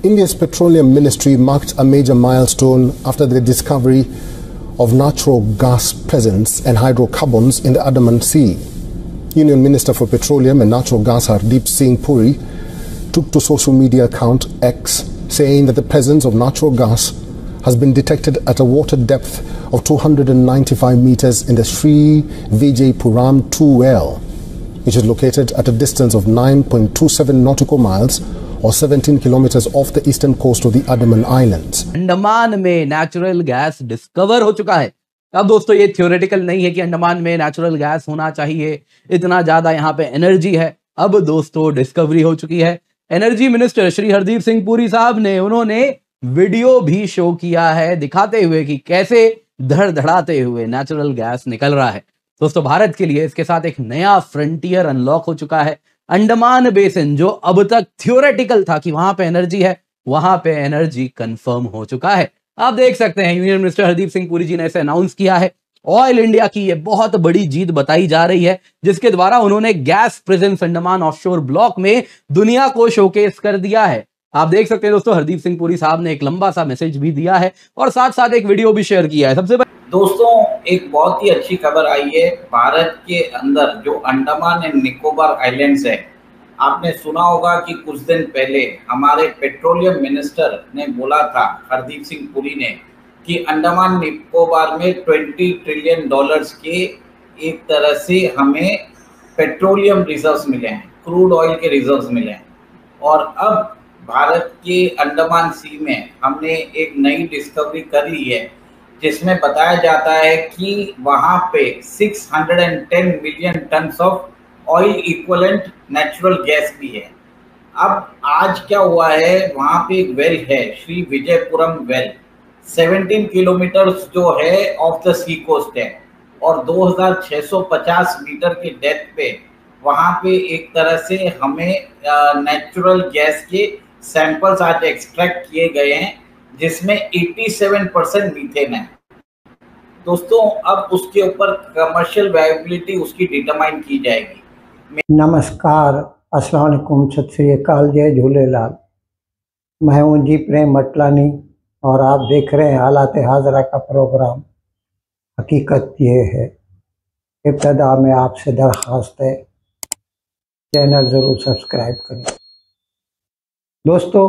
India's Petroleum Ministry marked a major milestone after the discovery of natural gas presence and hydrocarbons in the Andaman Sea. Union Minister for Petroleum and Natural Gas Hardeep Singh Puri took to social media account X, saying that the presence of natural gas has been detected at a water depth of 295 meters in the Sri Vijaypuram 2 well, which is located at a distance of 9.27 nautical miles or 17 kilometers off the eastern coast of the Andaman Islands. Andaman में natural gas discover हो चुका है। अब दोस्तों ये theoretical नहीं है कि अंडमान में नेचुरल गैस होना चाहिए, इतना ज्यादा यहाँ पे एनर्जी है। अब दोस्तों डिस्कवरी हो चुकी है। एनर्जी मिनिस्टर श्री हरदीप सिंह पुरी साहब ने उन्होंने वीडियो भी शो किया है दिखाते हुए कि कैसे धड़धड़ाते हुए नेचुरल गैस निकल रहा है। दोस्तों भारत के लिए इसके साथ एक नया फ्रंटियर अनलॉक हो चुका है। अंडमान बेसिन जो अब तक थ्योरेटिकल था कि वहां पे एनर्जी है, वहां पे एनर्जी कंफर्म हो चुका है। आप देख सकते हैं यूनियन मिनिस्टर हरदीप सिंह पुरी जी ने इसे अनाउंस किया है। ऑयल इंडिया की ये बहुत बड़ी जीत बताई जा रही है, जिसके द्वारा उन्होंने gas presence Andaman offshore block में दुनिया को शोकेस कर दिया है। आप देख सकते हैं दोस्तों हरदीप सिंह पुरी साहब ने एक लंबा सा मैसेज भी दिया है और साथ साथ एक वीडियो भी शेयर किया है। सबसे दोस्तों एक बहुत ही अच्छी खबर आई है। भारत के अंदर जो अंडमान एंड निकोबार आइलैंड्स है, आपने सुना होगा कि कुछ दिन पहले हमारे पेट्रोलियम मिनिस्टर ने बोला था, हरदीप सिंह पुरी ने, कि अंडमान निकोबार में $20 ट्रिलियन के एक तरह से हमें पेट्रोलियम रिजर्व्स मिले हैं, क्रूड ऑयल के रिजर्व्स मिले हैं। और अब भारत के अंडमान सी में हमने एक नई डिस्कवरी कर ली है, जिसमें बताया जाता है कि वहाँ पे 610 million ton of oil equivalent natural gas भी है। अब आज क्या हुआ है, वहाँ पे एक वेल है, श्री विजयपुरम वेल, 17 किलोमीटर जो है ऑफ द सी कोस्ट है और 2650 मीटर की डेप्थ पे वहाँ पे एक तरह से हमें नेचुरल गैस के सैंपल्स आज एक्सट्रैक्ट किए गए हैं, जिसमें 87% मीथेन है। दोस्तों अब उसके ऊपर कमर्शियल वायबिलिटी उसकी डिटरमाइन की जाएगी। नमस्कार, अस्सलाम वालेकुम, सत श्री अकाल, जय झूलेलाल। मैं हूं जी प्रेम मटलानी और आप देख रहे हैं हालात हाजरा का प्रोग्राम। हकीकत ये है, इब्तदा में आपसे दरख्वास्त है चैनल ज़रूर सब्सक्राइब करें। दोस्तों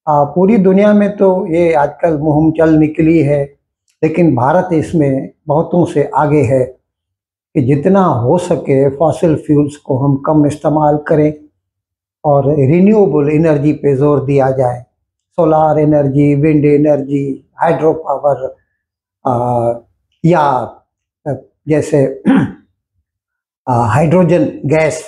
पूरी दुनिया में तो ये आजकल मुहिम चल निकली है, लेकिन भारत इसमें बहुतों से आगे है कि जितना हो सके फॉसिल फ्यूल्स को हम कम इस्तेमाल करें और रिन्यूएबल एनर्जी पे जोर दिया जाए। Solar energy, wind energy, hydro power या जैसे हाइड्रोजन गैस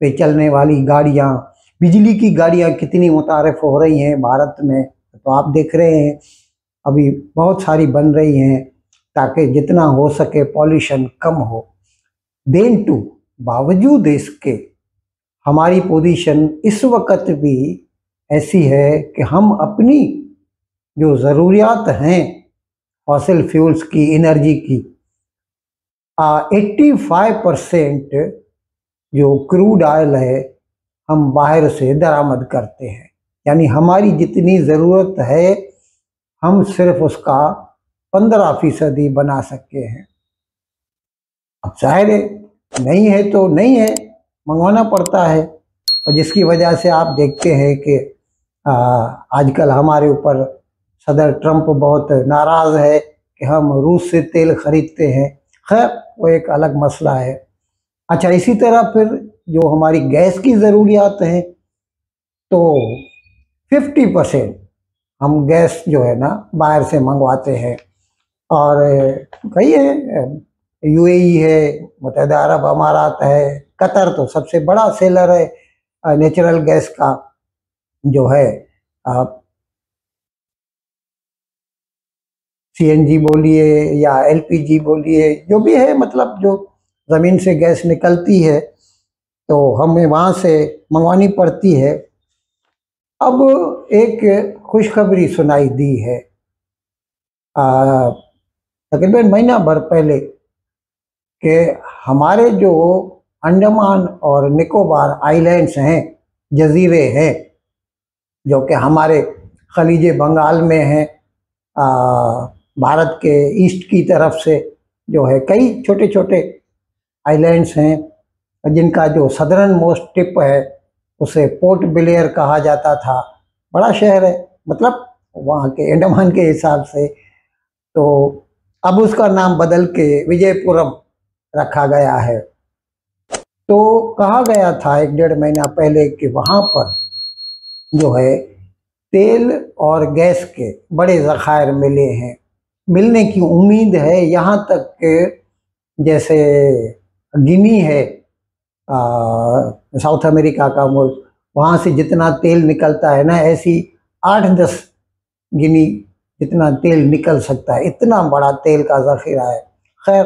पे चलने वाली गाड़ियाँ, बिजली की गाड़ियाँ कितनी मुतारिफ हो रही हैं भारत में, तो आप देख रहे हैं अभी बहुत सारी बन रही हैं ताकि जितना हो सके पॉल्यूशन कम हो। देन टू बावजूद इसके हमारी पोजीशन इस वक्त भी ऐसी है कि हम अपनी जो ज़रूरियात हैं फॉसिल फ्यूल्स की, एनर्जी की, 85% जो क्रूड ऑयल है हम बाहर से दरामद करते हैं। यानी हमारी जितनी ज़रूरत है हम सिर्फ उसका 15% बना सकते हैं। अब जाहिर है नहीं है तो नहीं है, मंगवाना पड़ता है। और जिसकी वजह से आप देखते हैं कि आजकल हमारे ऊपर सदर ट्रंप बहुत नाराज़ है कि हम रूस से तेल खरीदते हैं। खैर वो एक अलग मसला है। अच्छा, इसी तरह फिर जो हमारी गैस की ज़रूरियात हैं तो 50% हम गैस जो है ना बाहर से मंगवाते हैं। और कई है, यूएई है, मुत्तहिदा अरब अमारात है, कतर तो सबसे बड़ा सेलर है नेचुरल गैस का जो है। सीएनजी बोलिए या एलपीजी बोलिए, जो भी है, मतलब जो ज़मीन से गैस निकलती है तो हमें वहाँ से मंगवानी पड़ती है। अब एक खुशखबरी सुनाई दी है तकरीबन महीना भर पहले कि हमारे जो अंडमान और निकोबार आइलैंड्स हैं, जजीरे हैं, जो कि हमारे खलीज बंगाल में है, भारत के ईस्ट की तरफ से जो है कई छोटे छोटे आइलैंड्स हैं, जिनका जो सदर्न मोस्ट टिप है उसे पोर्ट ब्लेयर कहा जाता था। बड़ा शहर है, मतलब वहाँ के अंडमान के हिसाब से। तो अब उसका नाम बदल के विजयपुरम रखा गया है। तो कहा गया था 1-1.5 महीना पहले कि वहाँ पर जो है तेल और गैस के बड़े ज़खायर मिले हैं, मिलने की उम्मीद है। यहाँ तक कि जैसे गिनी है, साउथ अमेरिका का मुल्क, वहाँ से जितना तेल निकलता है ना, ऐसी 8-10 गिनी जितना तेल निकल सकता है, इतना बड़ा तेल का ज़ख़ीरा है। खैर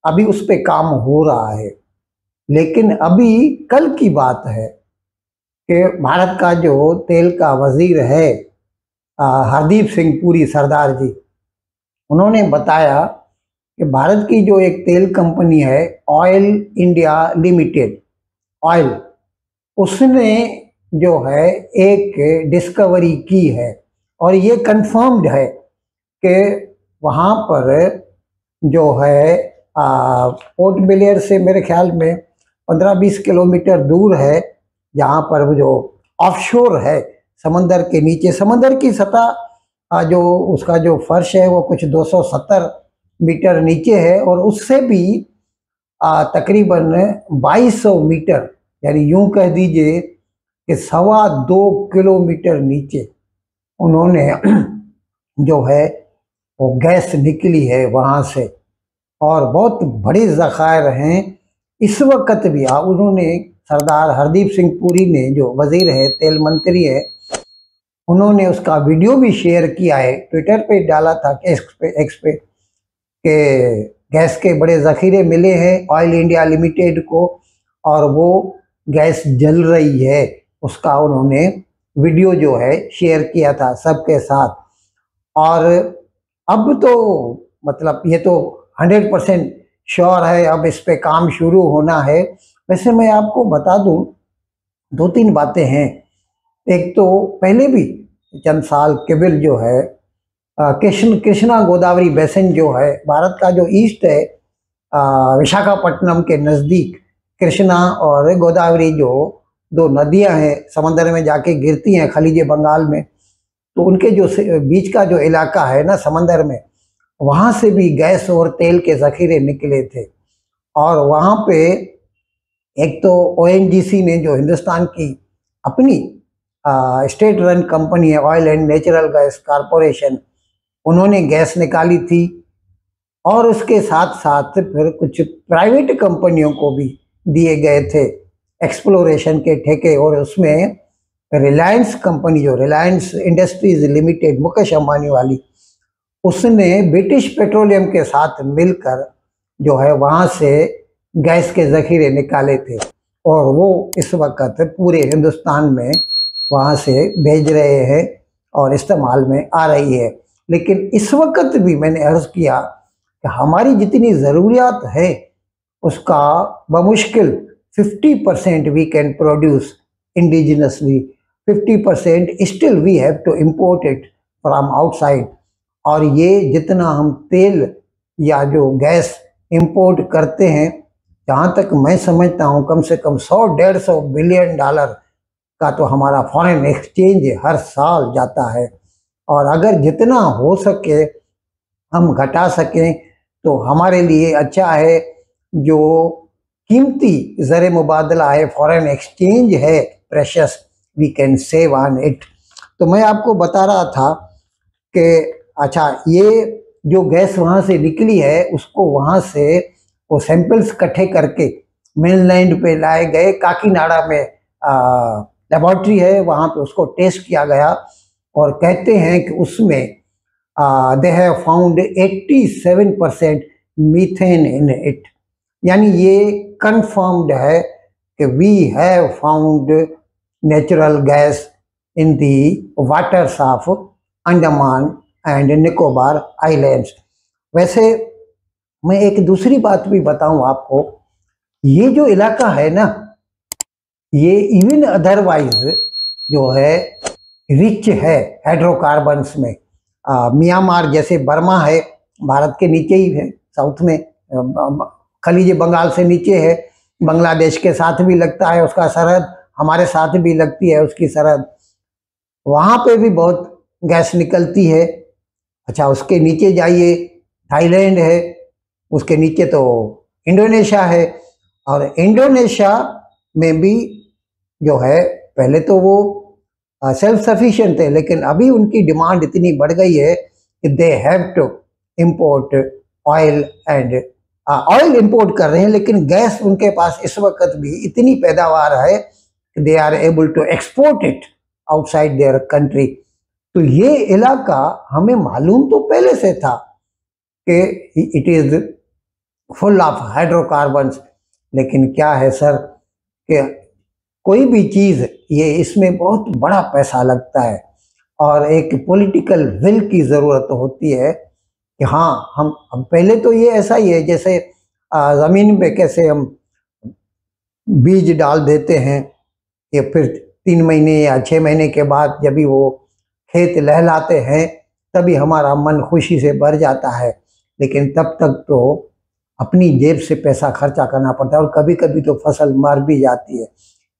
अभी उस पर काम हो रहा है, लेकिन अभी कल की बात है कि भारत का जो तेल का वजीर है हरदीप सिंह पुरी सरदार जी, उन्होंने बताया कि भारत की जो एक तेल कंपनी है ऑयल इंडिया लिमिटेड ऑयल, उसने जो है एक डिस्कवरी की है और ये कंफर्म्ड है कि वहाँ पर जो है पोर्ट ब्लेयर से मेरे ख्याल में 15-20 किलोमीटर दूर है, जहाँ पर जो ऑफशोर है समंदर के नीचे, समंदर की सतह जो उसका जो फर्श है वो कुछ 270 मीटर नीचे है, और उससे भी तकरीबन 2200 मीटर, यानी यूं कह दीजिए कि 2.25 किलोमीटर नीचे उन्होंने जो है वो गैस निकली है वहाँ से, और बहुत बड़े ज़खायर हैं इस वक्त भी। उन्होंने सरदार हरदीप सिंह पुरी ने, जो वजीर है, तेल मंत्री है, उन्होंने उसका वीडियो भी शेयर किया है, ट्विटर पे डाला था कि एक्स पे कि गैस के बड़े ज़ख़ीरे मिले हैं ऑयल इंडिया लिमिटेड को, और वो गैस जल रही है, उसका उन्होंने वीडियो जो है शेयर किया था सबके साथ। और अब तो मतलब ये तो 100% श्योर है, अब इस पे काम शुरू होना है। वैसे मैं आपको बता दूं, 2-3 बातें हैं। एक तो पहले भी चंद साल केवल जो है कृष्णा गोदावरी बेसिन जो है, भारत का जो ईस्ट है, विशाखापट्टनम के नज़दीक कृष्णा और गोदावरी जो 2 नदियां हैं समंदर में जाके गिरती हैं खलीज बंगाल में, तो उनके जो बीच का जो इलाका है ना समंदर में, वहाँ से भी गैस और तेल के ज़ख़ीरे निकले थे। और वहाँ पे एक तो ONGC ने, जो हिंदुस्तान की अपनी स्टेट रन कंपनी है, oil and natural gas corporation, उन्होंने गैस निकाली थी। और उसके साथ साथ फिर कुछ प्राइवेट कंपनियों को भी दिए गए थे एक्सप्लोरेशन के ठेके, और उसमें रिलायंस कंपनी, जो रिलायंस इंडस्ट्रीज लिमिटेड मुकेश अंबानी वाली, उसने ब्रिटिश पेट्रोलियम के साथ मिलकर जो है वहाँ से गैस के ज़ख़ीरे निकाले थे, और वो इस वक्त पूरे हिंदुस्तान में वहाँ से भेज रहे हैं और इस्तेमाल में आ रही है। लेकिन इस वक्त भी मैंने अर्ज़ किया कि हमारी जितनी ज़रूरियात है उसका बमुश्किल 50% we can produce indigenously, 50% still we have to import it from outside. और ये जितना हम तेल या जो गैस इंपोर्ट करते हैं, जहाँ तक मैं समझता हूँ कम से कम 100-150 बिलियन डॉलर का तो हमारा फॉरेन एक्सचेंज हर साल जाता है। और अगर जितना हो सके हम घटा सकें तो हमारे लिए अच्छा है। जो कीमती ज़र मुबादला है, फॉरेन एक्सचेंज है precious, we can save on it. तो मैं आपको बता रहा था कि अच्छा, ये जो गैस वहाँ से निकली है उसको वहाँ से वो सैंपल्स इकट्ठे करके मेनलैंड पे लाए गए। काकीनाडा में लेबॉर्ट्री है, वहाँ पे उसको टेस्ट किया गया और कहते हैं कि उसमें they have found 87% methane in it. यानी ये कंफर्म्ड है कि we have found natural gas in the waters of Andaman and Nicobar islands. वैसे मैं एक दूसरी बात भी बताऊं आपको, ये जो इलाका है ना, ये इवन अदरवाइज जो है रिच है हाइड्रोकार्बन्स में। म्यांमार जैसे बर्मा है, भारत के नीचे ही है, साउथ में, खलीज बंगाल से नीचे है, बांग्लादेश के साथ भी लगता है उसका सरहद, हमारे साथ भी लगती है उसकी सरहद, वहाँ पे भी बहुत गैस निकलती है। अच्छा, उसके नीचे जाइए, थाईलैंड है, उसके नीचे तो इंडोनेशिया है, और इंडोनेशिया में भी जो है, पहले तो वो सेल्फ सफिशिएंट थे, लेकिन अभी उनकी डिमांड इतनी बढ़ गई है कि they have to import oil, and oil import कर रहे हैं, लेकिन गैस उनके पास इस वक्त भी इतनी पैदावार है कि they are able to export it outside their country. तो ये इलाका हमें मालूम तो पहले से था कि it is full of hydrocarbons, लेकिन क्या है सर कि कोई भी चीज़, ये इसमें बहुत बड़ा पैसा लगता है और एक पॉलिटिकल विल की ज़रूरत होती है कि हाँ, हम पहले तो ये ऐसा ही है जैसे ज़मीन पे कैसे हम बीज डाल देते हैं, या फिर 3 महीने या 6 महीने के बाद जब भी वो खेत लहलाते हैं तभी हमारा मन खुशी से भर जाता है, लेकिन तब तक तो अपनी जेब से पैसा खर्चा करना पड़ता है और कभी कभी तो फसल मर भी जाती है।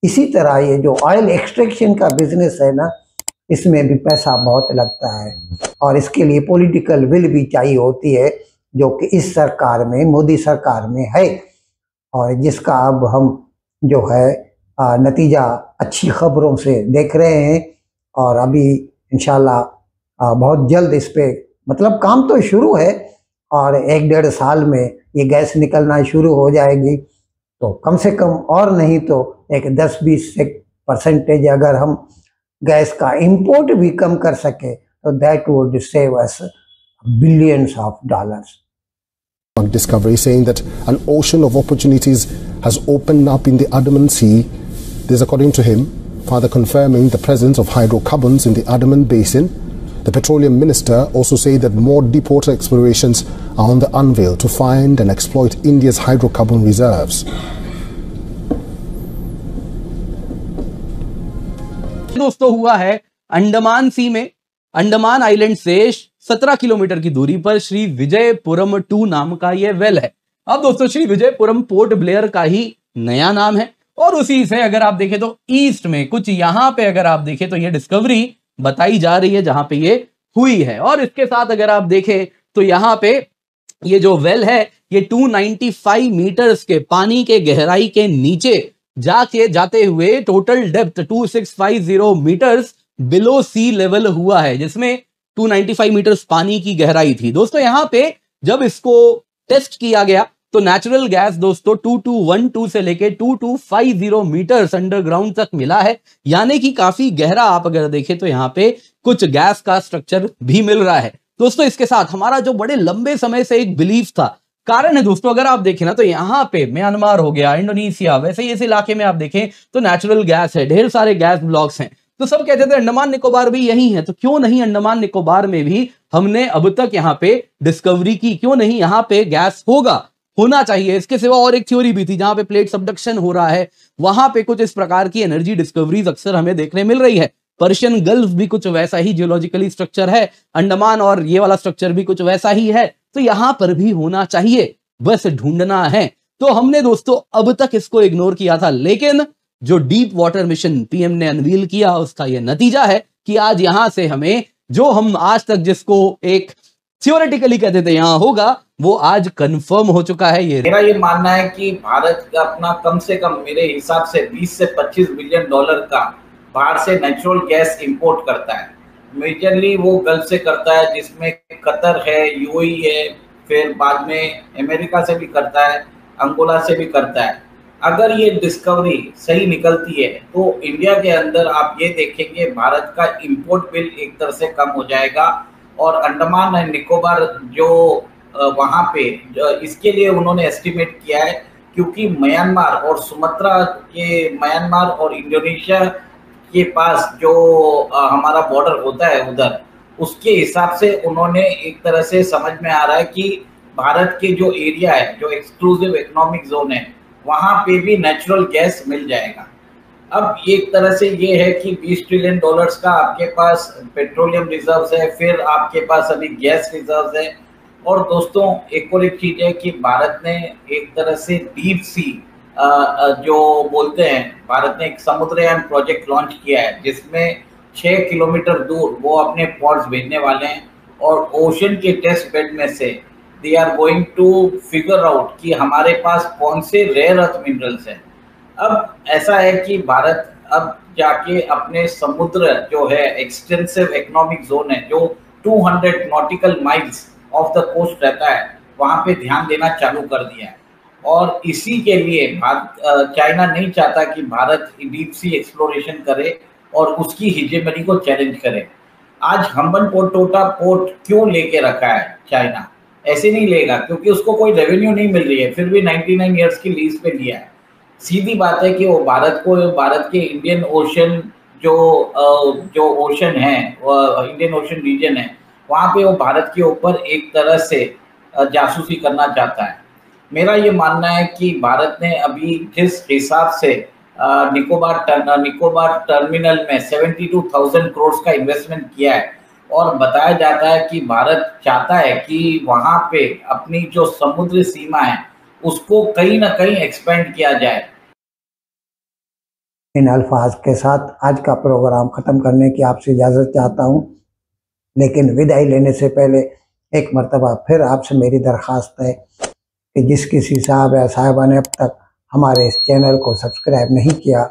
इसी तरह ये जो ऑयल एक्सट्रैक्शन का बिजनेस है ना, इसमें भी पैसा बहुत लगता है और इसके लिए पॉलिटिकल विल भी चाहिए होती है, जो कि इस सरकार में, मोदी सरकार में है, और जिसका अब हम जो है नतीजा अच्छी खबरों से देख रहे हैं। और अभी इंशाल्लाह बहुत जल्द इस पे मतलब काम तो शुरू है और 1-1.5 साल में ये गैस निकलना शुरू हो जाएगी। तो कम से कम और नहीं तो एक 10-20% अगर हम गैस का इंपोर्ट भी कम कर सके तो that would save us billions of dollars. Discovery saying that an ocean of opportunities has opened up in the Andaman Sea. This, according to him, further confirming the presence of hydrocarbons in the Andaman Basin. The petroleum minister also said that more deep water explorations are on the anvil to find and exploit India's hydrocarbon reserves. दोस्तों हुआ है अंडमान सी में, Andaman island से 17 kilometre की दूरी पर श्री विजयपुरम 2 नाम का यह वेल है। अब दोस्तों श्री विजयपुरम पोर्ट ब्लेयर का ही नया नाम है और उसी से अगर आप देखें तो ईस्ट में कुछ यहां पे अगर आप देखें तो ये डिस्कवरी बताई जा रही है जहां पे ये हुई है। और इसके साथ अगर आप देखें तो यहां पे ये जो वेल है ये 295 मीटर्स के पानी के गहराई के नीचे जाते हुए टोटल डेप्थ 2650 मीटर्स बिलो सी लेवल हुआ है, जिसमें 295 मीटर्स पानी की गहराई थी। दोस्तों यहां पे जब इसको टेस्ट किया गया तो नेचुरल गैस दोस्तों 2212 से लेके 2250 मीटर्स अंडरग्राउंड तक मिला है, यानी कि काफी गहरा आप अगर देखें तो यहां पे कुछ गैस का स्ट्रक्चर भी मिल रहा है। दोस्तों इसके साथ हमारा जो बड़े लंबे समय से एक बिलीफ था, कारण है दोस्तों अगर आप देखें ना तो यहां पे म्यांमार हो गया, इंडोनेशिया, वैसे ही इस इलाके में आप देखें तो नेचुरल गैस है, ढेर सारे गैस ब्लॉक्स हैं। तो सब कहते थे अंडमान निकोबार भी यही है, तो क्यों नहीं अंडमान निकोबार में भी हमने अब तक यहाँ पे डिस्कवरी की, क्यों नहीं यहाँ पे गैस होना चाहिए। इसके सिवा और एक थ्योरी भी थी जहां पे प्लेट सबडक्शन हो रहा है, वहां पे कुछ इस प्रकार की एनर्जी डिस्कवरीज अक्सर हमें देखने मिल रही है। पर्शियन गल्फ भी कुछ वैसा ही जियोलॉजिकली स्ट्रक्चर है, अंडमान और ये वाला स्ट्रक्चर भी कुछ वैसा ही है, तो यहां पर भी होना चाहिए, बस ढूंढना है। तो हमने दोस्तों अब तक इसको इग्नोर किया था, लेकिन जो डीप वाटर मिशन पीएम ने अनवील किया उसका यह नतीजा है कि आज यहां से हमें जो हम आज तक जिसको एक थियोरेटिकली कहते थे यहां होगा, वो आज कंफर्म हो चुका है। मेरा ये मानना है कि भारत का अपना कम से कम मेरे हिसाब से 20 से 25 बिलियन डॉलर का बाहर से नेचुरल गैस इंपोर्ट करता है। मेजरली वो गल्फ से करता है, जिसमें कतर है, यूएई है, फिर बाद में अमेरिका से भी करता है, अंगोला से भी करता है। अगर ये डिस्कवरी सही निकलती है तो इंडिया के अंदर आप ये देखेंगे भारत का इंपोर्ट बिल एक तरह से कम हो जाएगा। और अंडमान एंड निकोबार जो वहाँ पे इसके लिए उन्होंने एस्टिमेट किया है, क्योंकि म्यांमार और सुमात्रा के, म्यांमार और इंडोनेशिया के पास जो हमारा बॉर्डर होता है उधर, उसके हिसाब से उन्होंने एक तरह से समझ में आ रहा है कि भारत के जो एरिया है, जो एक्सक्लूसिव इकोनॉमिक जोन है, वहाँ पे भी नेचुरल गैस मिल जाएगा। अब एक तरह से ये है कि 20 ट्रिलियन डॉलर्स का आपके पास पेट्रोलियम रिजर्व्स है, फिर आपके पास अभी गैस रिजर्व्स है। और दोस्तों एक और एक चीज है कि भारत ने एक तरह से डीप सी जो बोलते हैं, भारत ने एक समुद्रयान प्रोजेक्ट लॉन्च किया है जिसमें 6 किलोमीटर दूर वो अपने पॉड्स भेजने वाले हैं और ओशन के टेस्ट बेड में से they are going to figure out कि हमारे पास कौन से रेयर अर्थ मिनरल्स हैं। अब ऐसा है कि भारत अब जाके अपने समुद्र जो है एक्सटेंसिव इकोनॉमिक जोन है जो 200 nautical miles off the coast रहता है, वहां पे ध्यान देना चालू कर दिया है। और इसी के लिए चाइना नहीं चाहता कि भारत डीप सी एक्सप्लोरेशन करे और उसकी हिजेमनी को चैलेंज करे। आज हम्बनटोटा पोर्ट क्यों लेके रखा है चाइना? ऐसे नहीं लेगा क्योंकि उसको कोई रेवेन्यू नहीं मिल रही है, फिर भी 99 ईयर्स की लीज पे लिया है। सीधी बात है कि वो भारत के इंडियन ओशन जो ओशन है, इंडियन ओशन रीजन है, वहाँ पे वो भारत के ऊपर एक तरह से जासूसी करना चाहता है। मेरा ये मानना है कि भारत ने अभी जिस हिसाब से निकोबार टर्मिनल में 72,000 करोड़ का इन्वेस्टमेंट किया है और बताया जाता है कि भारत चाहता है कि वहाँ पे अपनी जो समुद्री सीमा है उसको कहीं ना कहीं एक्सपेंड किया जाए। इन अल्फाज के साथ आज का प्रोग्राम ख़त्म करने की आपसे इजाज़त चाहता हूँ, लेकिन विदाई लेने से पहले एक मर्तबा फिर आपसे मेरी दरख्वास्त है कि जिस किसी साहब या साहिबा ने अब तक हमारे इस चैनल को सब्सक्राइब नहीं किया,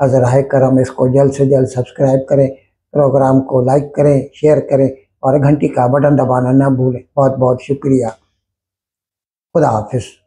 अज़राए करम इसको जल्द से जल्द सब्सक्राइब करें, प्रोग्राम को लाइक करें, शेयर करें और घंटी का बटन दबाना ना भूलें। बहुत बहुत शुक्रिया। खुदा हाफिज़।